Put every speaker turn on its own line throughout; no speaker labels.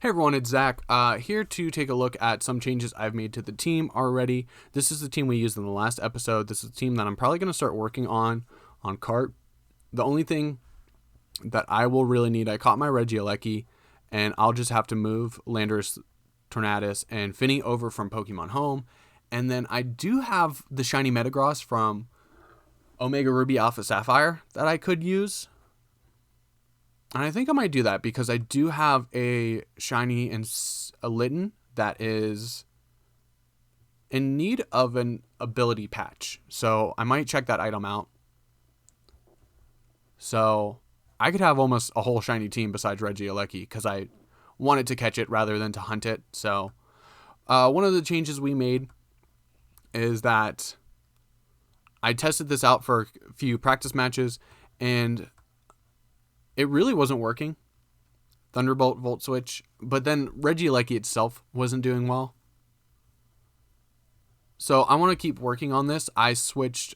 Hey everyone, it's Zach, here to take a look at some changes I've made to the team already. This is the team we used in the last episode. This is the team that I'm probably going to start working on cart. The only thing that I will really need, I caught my Regieleki, and I'll just have to move Landorus, Tornadus, and Finny over from Pokemon Home. And then I do have the shiny Metagross from Omega Ruby Alpha Sapphire that I could use. And I think I might do that because I do have a shiny and a Litten that is in need of an ability patch. So I might check that item out. So I could have almost a whole shiny team besides Regieleki because I wanted to catch it rather than to hunt it. So one of the changes we made is that I tested this out for a few practice matches and it really wasn't working. Thunderbolt, Volt Switch. But then Regieleki itself wasn't doing well. So I want to keep working on this. I switched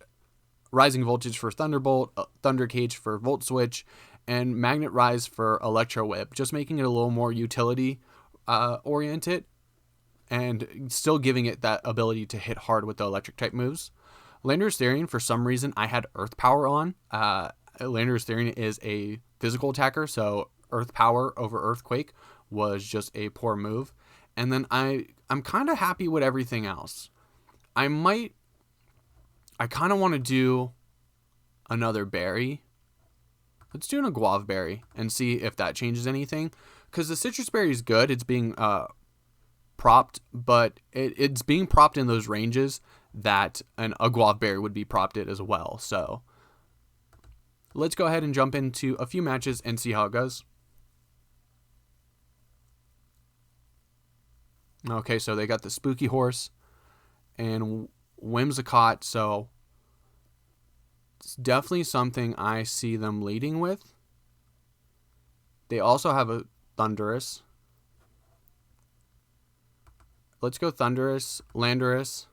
Rising Voltage for Thunderbolt, Thunder Cage for Volt Switch, and Magnet Rise for Electro Whip. Just making it a little more utility oriented and still giving it that ability to hit hard with the electric type moves. Landorus Therian, for some reason, I had Earth Power on. Landorus Therian is a physical attacker, so Earth Power over Earthquake was just a poor move. And then I'm kind of happy with everything else. I kind of want to do another berry. Let's do an Guava Berry and see if that changes anything. Because the Citrus Berry is good. It's being propped, but it's being propped in those ranges that a Guava Berry would be propped at as well. So let's go ahead and jump into a few matches and see how it goes. Okay, so they got the Spooky Horse and Whimsicott, so it's definitely something I see them leading with. They also have a Thundurus. Let's go Thundurus, Landorus.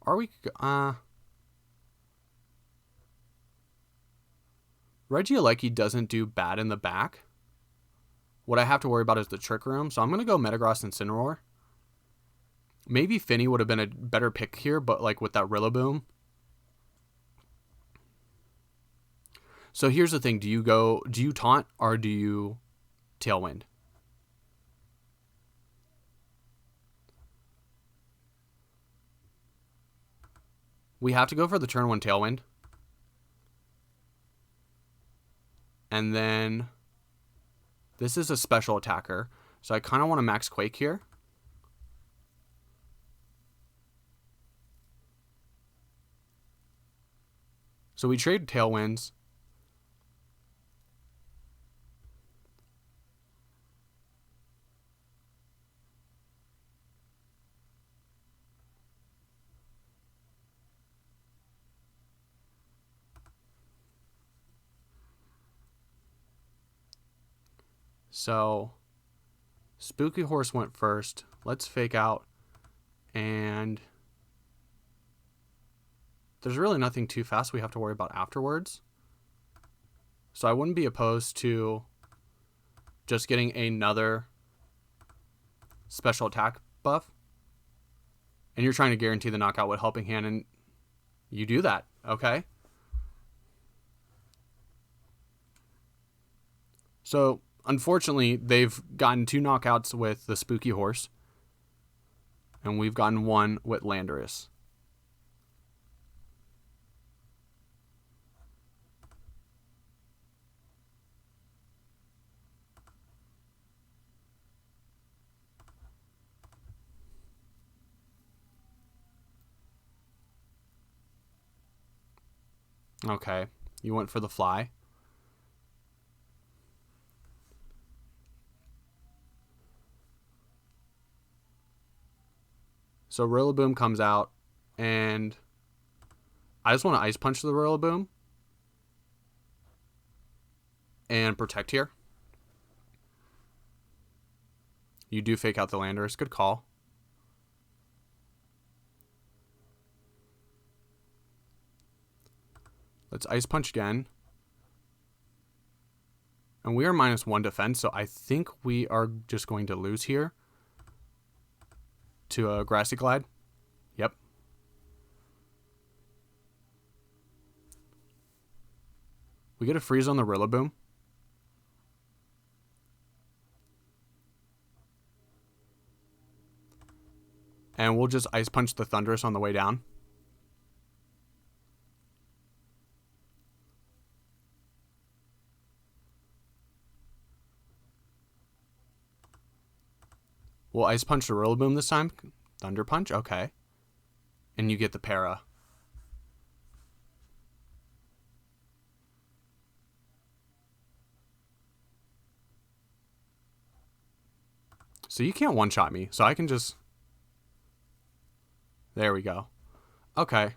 Are we... Regieleki doesn't do bad in the back. What I have to worry about is the Trick Room, so I'm going to go Metagross and Incineroar. Maybe Finny would have been a better pick here, but like with that Rillaboom. So here's the thing. Do you taunt or do you Tailwind? We have to go for the turn 1 Tailwind. And then this is a special attacker. So I kind of want to max Quake here. So we trade Tailwinds. So Spooky Horse went first. Let's fake out. And there's really nothing too fast we have to worry about afterwards. So I wouldn't be opposed to just getting another special attack buff. And you're trying to guarantee the knockout with Helping Hand, and you do that. Okay. So unfortunately, they've gotten 2 knockouts with the Spooky Horse. And we've gotten 1 with Landorus. Okay, you went for the fly. So Rillaboom comes out, and I just want to Ice Punch the Rillaboom and protect here. You do fake out the Landorus. Good call. Let's Ice Punch again. And we are -1 defense, so I think we are just going to lose here to a Grassy Glide. Yep. We get a freeze on the Rillaboom. And we'll just Ice Punch the Thundurus on the way down. We'll Ice Punch the Rillaboom this time. Thunder Punch, okay. And you get the Para. So you can't one-shot me, so I can just... There we go. Okay.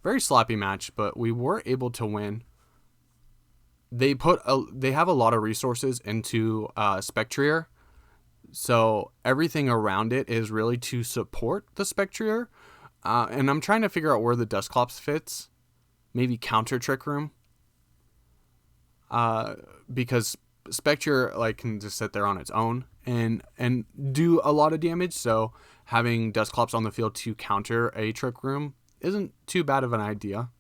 Very sloppy match, but we were able to win. They have a lot of resources into Spectrier, so everything around it is really to support the Spectrier. And I'm trying to figure out where the Dusclops fits. Maybe Counter Trick Room. Because Spectrier can just sit there on its own and do a lot of damage, so having Dusclops on the field to counter a Trick Room isn't too bad of an idea.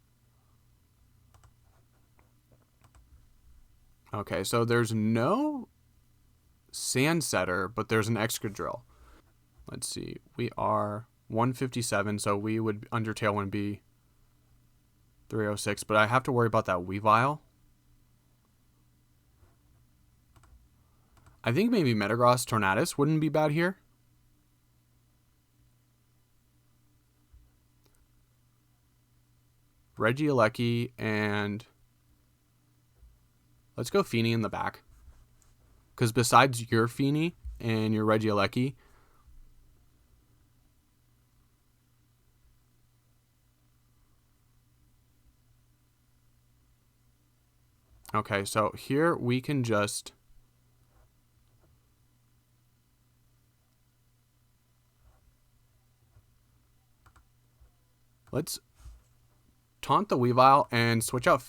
Okay, so there's no Sand Setter, but there's an Excadrill. Let's see, we are 157, so we would Undertale would be 306, but I have to worry about that Weavile. I think maybe Metagross Tornadus wouldn't be bad here. Regieleki and... Let's go Feeny in the back. Because besides your Feeny and your Regieleki... Okay, so here we can just... Let's taunt the Weavile and switch out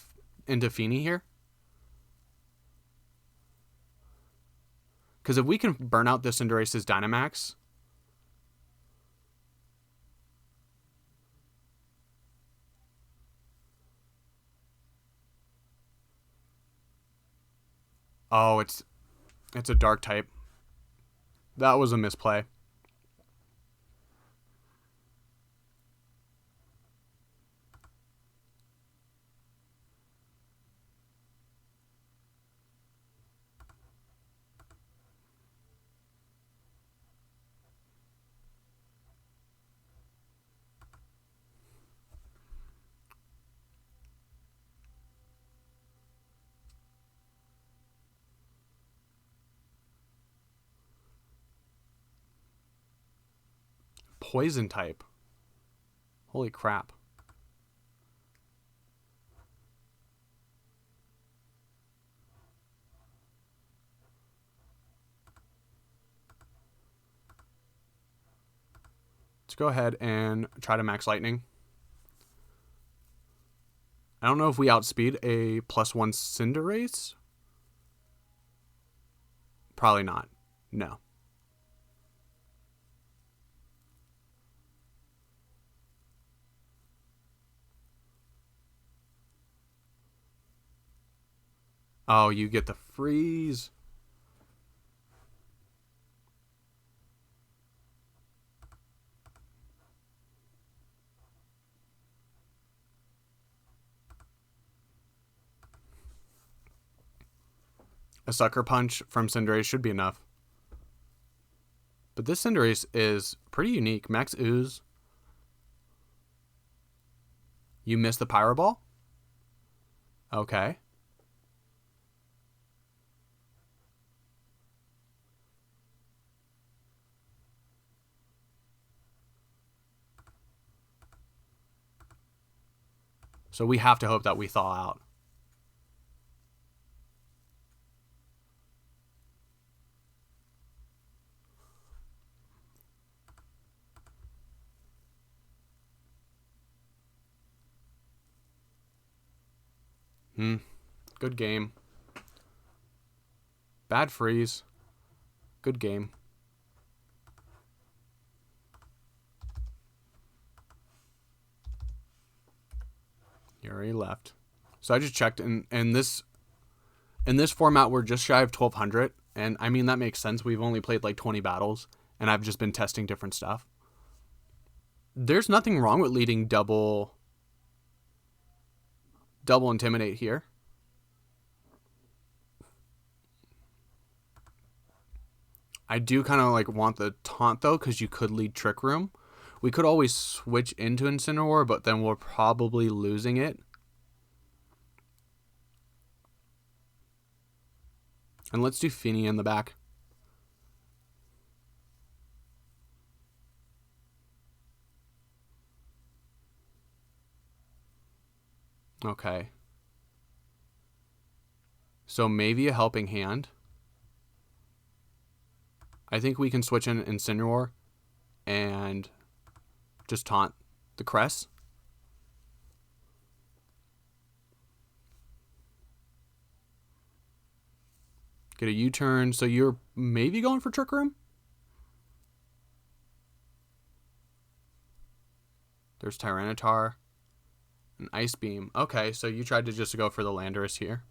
into Feeny here. Because if we can burn out this Cinderace's Dynamax... Oh, it's a Dark type. That was a misplay. Poison type. Holy crap. Let's go ahead and try to Max Lightning. I don't know if we outspeed a +1 Cinderace. Probably not. No. Oh, you get the freeze. A Sucker Punch from Cinderace should be enough. But this Cinderace is pretty unique. Max Ooze. You missed the Pyro Ball? Okay. So we have to hope that we thaw out. Good game. Bad freeze. Good game. He already left. So I just checked, and in this format, we're just shy of 1,200. And I mean, that makes sense. We've only played like 20 battles, and I've just been testing different stuff. There's nothing wrong with leading double intimidate here. I do kind of like want the taunt though, because you could lead Trick Room. We could always switch into Incineroar, but then we're probably losing it. And let's do Finny in the back. Okay. So maybe a helping hand. I think we can switch in Incineroar and just taunt the Cress. Get a U-turn. So you're maybe going for Trick Room? There's Tyranitar. An Ice Beam. Okay, so you tried to just go for the Landorus here.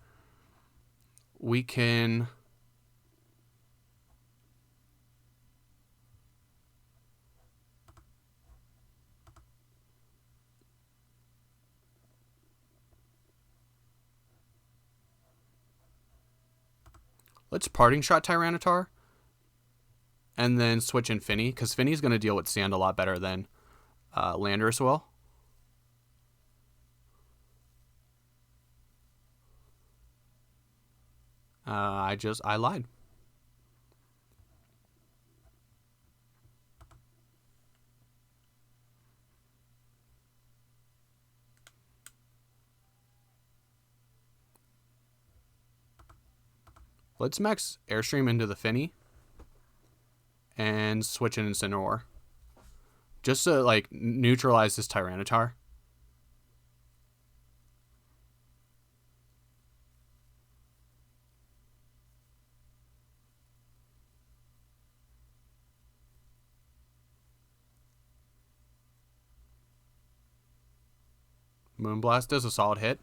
We can... Let's Parting Shot Tyranitar. And then switch in Finny, because Finny's going to deal with Sand a lot better than Landorus will. I lied. Let's max Airstream into the Finny and switch in Incineroar. Just to like neutralize this Tyranitar. Moonblast does a solid hit.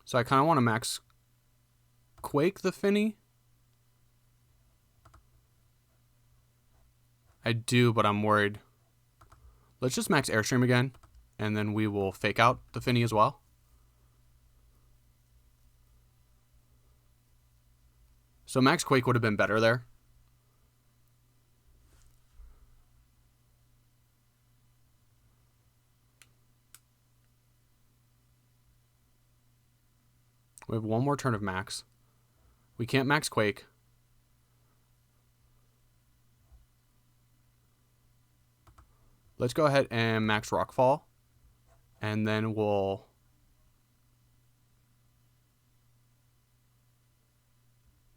So I kind of want to max Quake the Finny. I do, but I'm worried. Let's just max Airstream again, and then we will fake out the Finny as well. So max Quake would have been better there. We have one more turn of max. We can't max Quake. Let's go ahead and max Rockfall. And then we'll...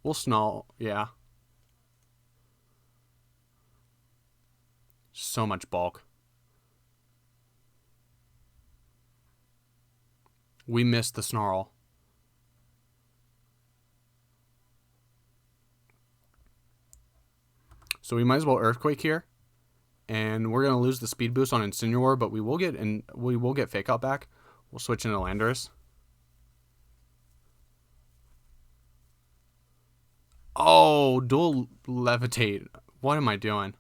We'll Snull, yeah. So much bulk. We missed the Snarl. So we might as well Earthquake here. And we're going to lose the speed boost on Incineroar, but we will get Fake Out back. We'll switch into Landorus. Oh, dual Levitate. What am I doing?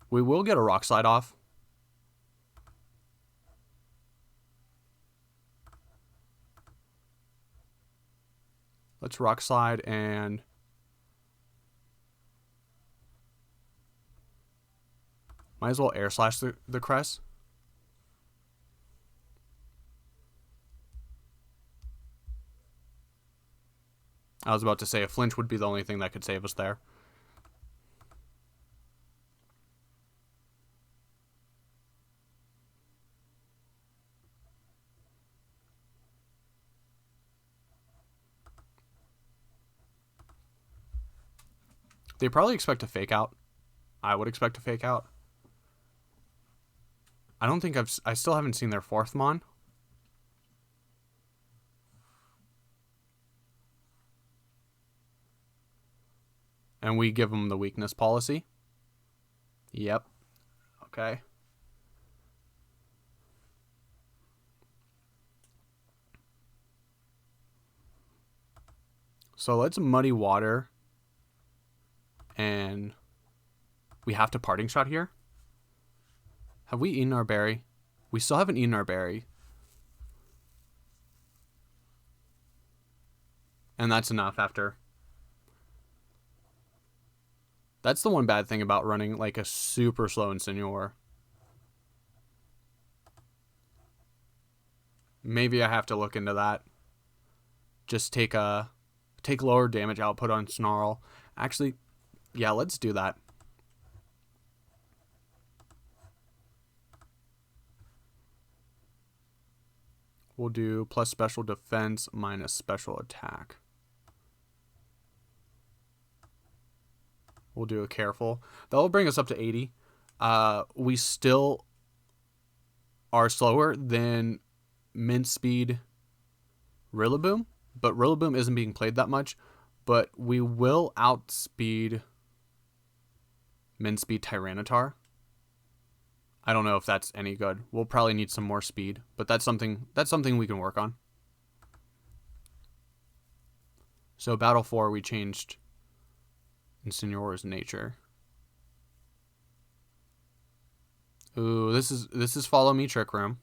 We will get a Rock Slide off. Let's Rock Slide and... Might as well Air Slash the Cress. I was about to say a flinch would be the only thing that could save us there. They probably expect a fake out. I would expect a fake out. I don't think I still haven't seen their 4th Mon. And we give them the weakness policy. Yep. Okay. So let's Muddy Water. And we have to Parting Shot here. Have we eaten our berry? We still haven't eaten our berry. And that's enough after. That's the one bad thing about running like a super slow Incineroar. Maybe I have to look into that. Just take lower damage output on Snarl. Actually, yeah, let's do that. We'll do plus special defense minus special attack. We'll do a careful. That will bring us up to 80. We still are slower than Mint Speed Rillaboom, but Rillaboom isn't being played that much. But we will outspeed Mint Speed Tyranitar. I don't know if that's any good. We'll probably need some more speed, but that's something we can work on. So Battle 4, we changed Incineroar's nature. Ooh, this is Follow Me Trick Room.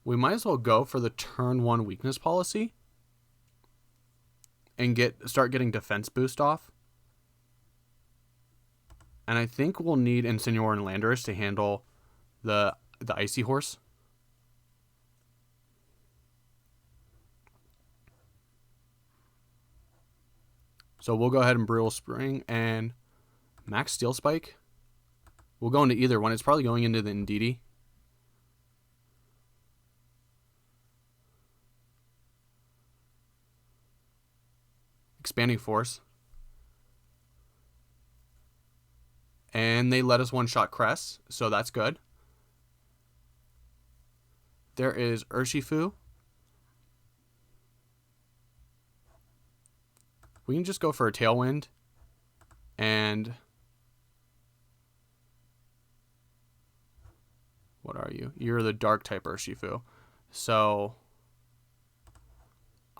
We might as well go for the turn 1 weakness policy and start getting defense boost off. And I think we'll need Incineroar and Landorus to handle the Icy Horse. So we'll go ahead and Brutal Spring and Max Steel Spike. We'll go into either one. It's probably going into the Indeedee. Expanding Force. And they let us one-shot Cress, so that's good. There is Urshifu. We can just go for a Tailwind. And what are you? You're the Dark type Urshifu. So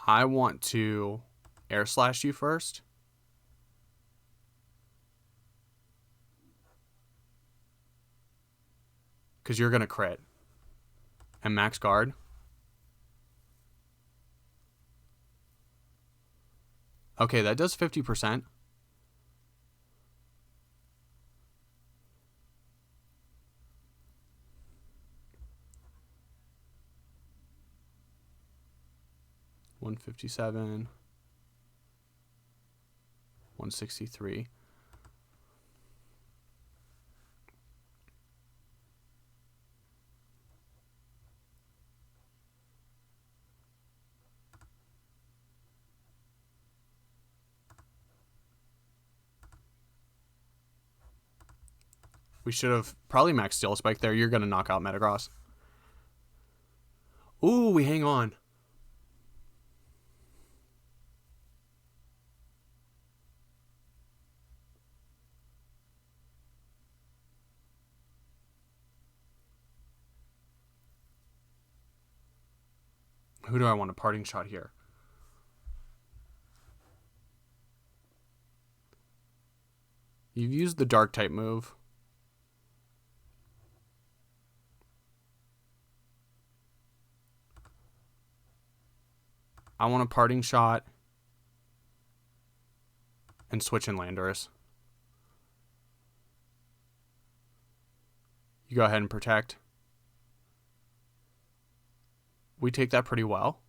I want to Air Slash you first. Because you're going to crit. And max guard. Okay, that does 50%. $157. 163. We should have probably maxed Steel Spike there. You're going to knock out Metagross. Ooh, we hang on. Who do I want a Parting Shot here? You've used the Dark type move. I want a Parting Shot and switch in Landorus. You go ahead and protect. We take that pretty well.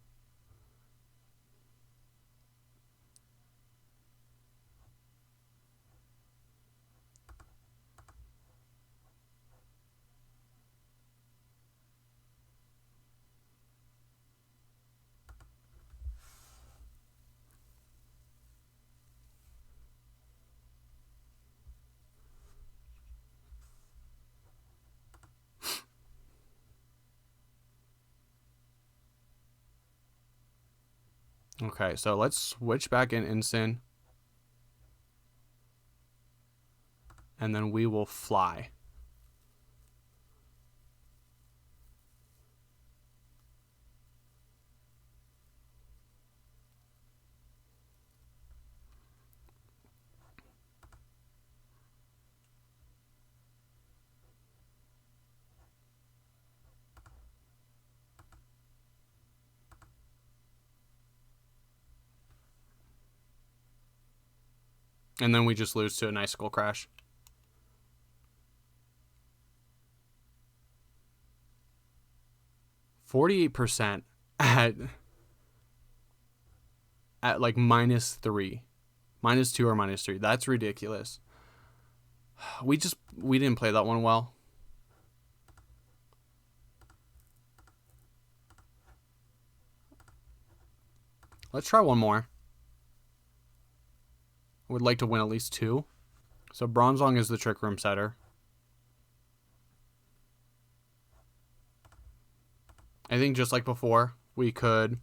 Okay, so let's switch back in Ensign. And then we will fly. And then we just lose to an icicle crash. %48 at like -3. -2 or -3. That's ridiculous. We didn't play that one well. Let's try one more. I would like to win at least 2. So Bronzong is the Trick Room setter. I think just like before, we could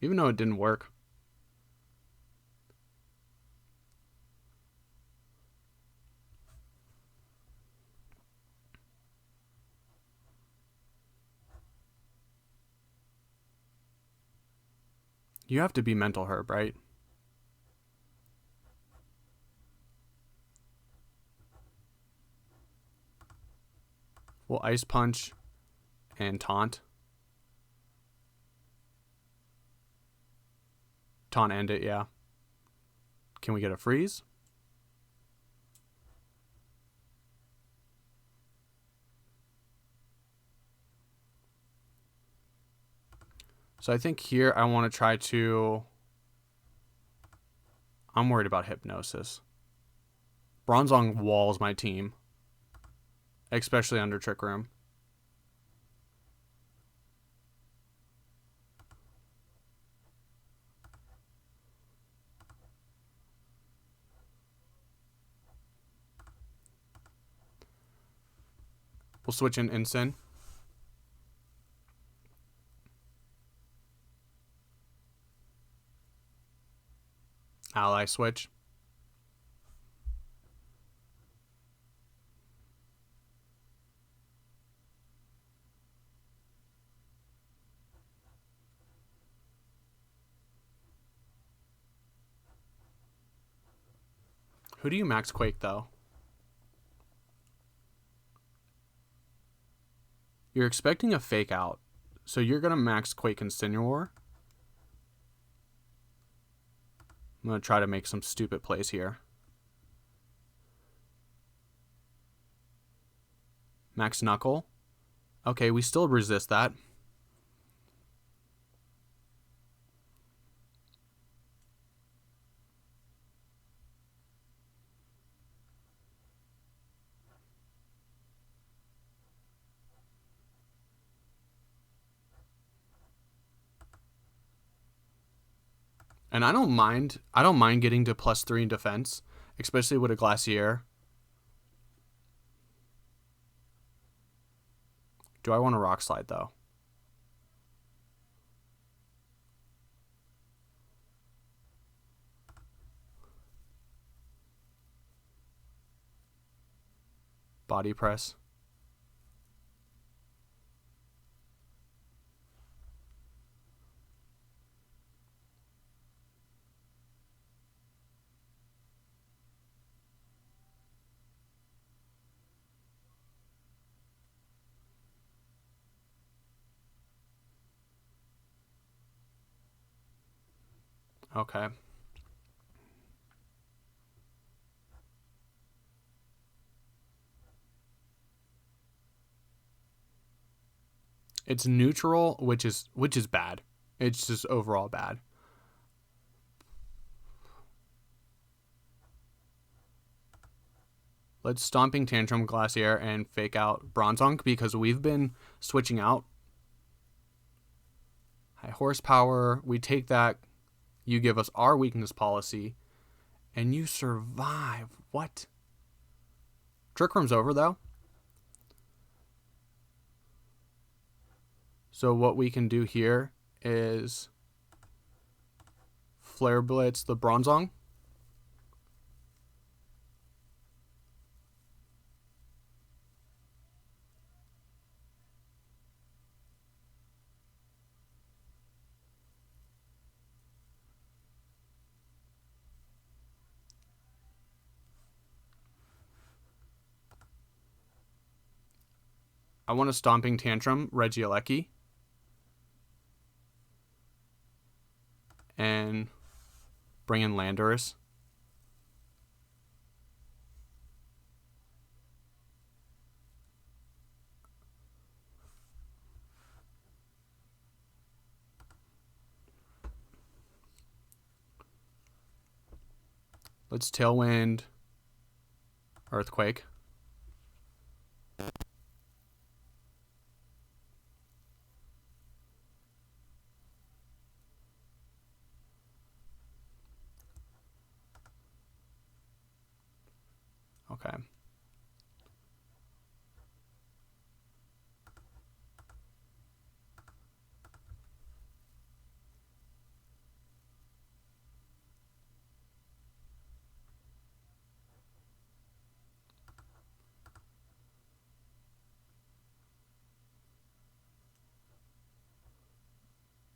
even though it didn't work. You have to be Mental Herb, right? Well, Ice Punch and Taunt. Taunt end it, yeah. Can we get a freeze? So I think here I want to try to... I'm worried about Hypnosis. Bronzong walls my team. Especially under Trick Room. We'll switch in Ensign. Ally switch. Who do you max Quake, though? You're expecting a fake out, so you're going to max Quake Incineroar. I'm going to try to make some stupid plays here. Max Knuckle. Okay, we still resist that. And I don't mind getting to +3 in defense, especially with a Glacier. Do I want a Rock Slide, though? Body Press. Okay. It's neutral, which is bad. It's just overall bad. Let's Stomping Tantrum Glacier and fake out Bronzong because we've been switching out. High horsepower. We take that. You give us our weakness policy. And you survive. What? Trick Room's over, though. So what we can do here is Flare Blitz the Bronzong. I want a Stomping Tantrum Regieleki. And bring in Landorus. Let's Tailwind Earthquake. Okay.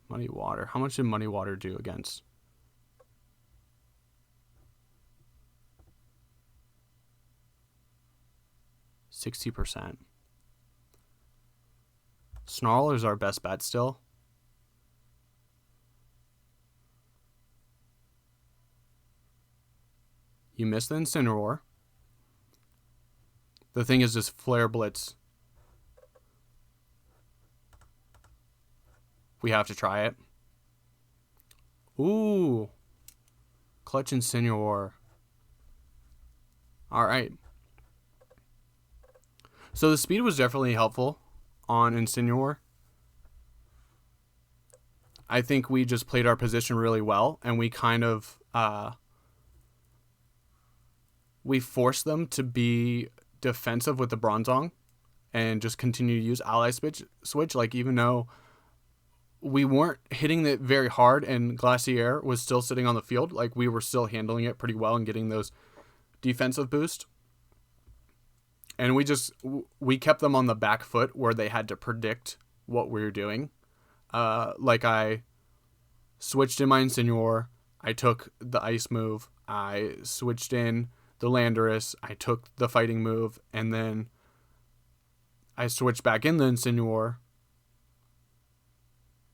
Muddy Water. How much did Muddy Water do against? %60. Snarl is our best bet still. You missed the Incineroar. The thing is this Flare Blitz. We have to try it. Ooh. Clutch Incineroar. Alright. So the speed was definitely helpful on Incineroar. I think we just played our position really well, and we kind of we forced them to be defensive with the Bronzong and just continue to use Ally Switch. Like, even though we weren't hitting it very hard and Glacier was still sitting on the field, like, we were still handling it pretty well and getting those defensive boosts. And we kept them on the back foot where they had to predict what we were doing. Like, I switched in my Incineroar, I took the Ice move, I switched in the Landorus, I took the Fighting move, and then I switched back in the Incineroar.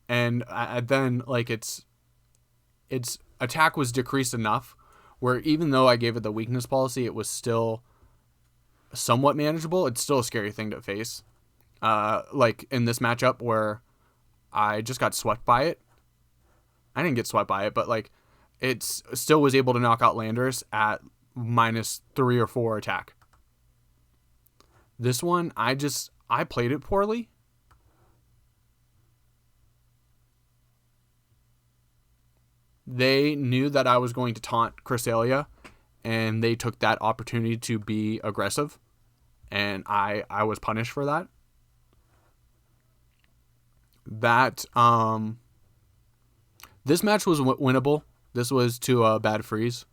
And then, like, its attack was decreased enough where even though I gave it the weakness policy, it was still somewhat manageable. It's still a scary thing to face. Like in this matchup where I just got swept by it. I didn't get swept by it, but like it still was able to knock out Landorus at -3 or 4 attack. This one, I played it poorly. They knew that I was going to taunt Cresselia, and they took that opportunity to be aggressive, and I was punished for that. This match was winnable. This was to a bad freeze,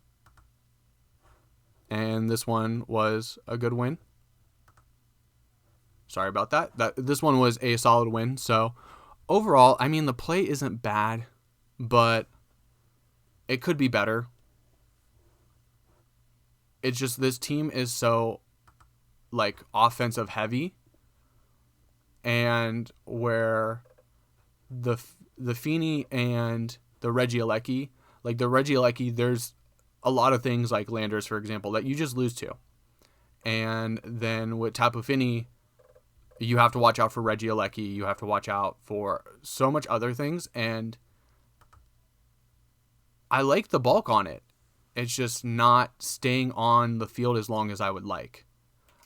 and this one was a good win. Sorry about that. This one was a solid win. So overall, I mean, the play isn't bad, but it could be better. It's just this team is so, like, offensive heavy, and where the Feeny and the Regieleki, like the Regieleki, there's a lot of things like Landorus, for example, that you just lose to. And then with Tapu Fini, you have to watch out for Regieleki. You have to watch out for so much other things. And I like the bulk on it. It's just not staying on the field as long as I would like.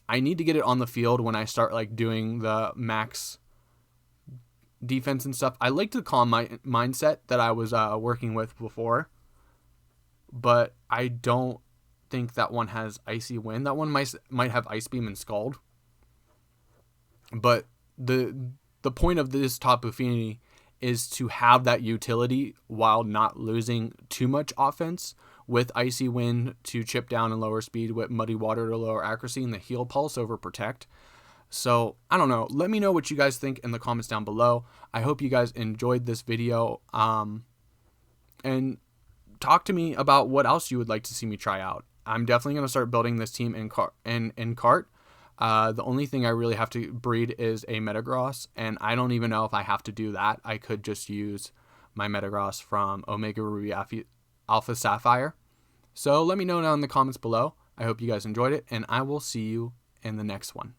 I need to get it on the field when I start like doing the max defense and stuff. I like the calm mindset that I was working with before, but I don't think that one has Icy Wind. That one might have Ice Beam and Scald, but the point of this Tapu Fini is to have that utility while not losing too much offense, with Icy Wind to chip down and lower speed, with Muddy Water to lower accuracy, and the Heal Pulse over Protect. So, I don't know. Let me know what you guys think in the comments down below. I hope you guys enjoyed this video. And talk to me about what else you would like to see me try out. I'm definitely going to start building this team in cart. The only thing I really have to breed is a Metagross, and I don't even know if I have to do that. I could just use my Metagross from Omega Ruby Alpha Sapphire. So let me know down in the comments below. I hope you guys enjoyed it, and I will see you in the next one.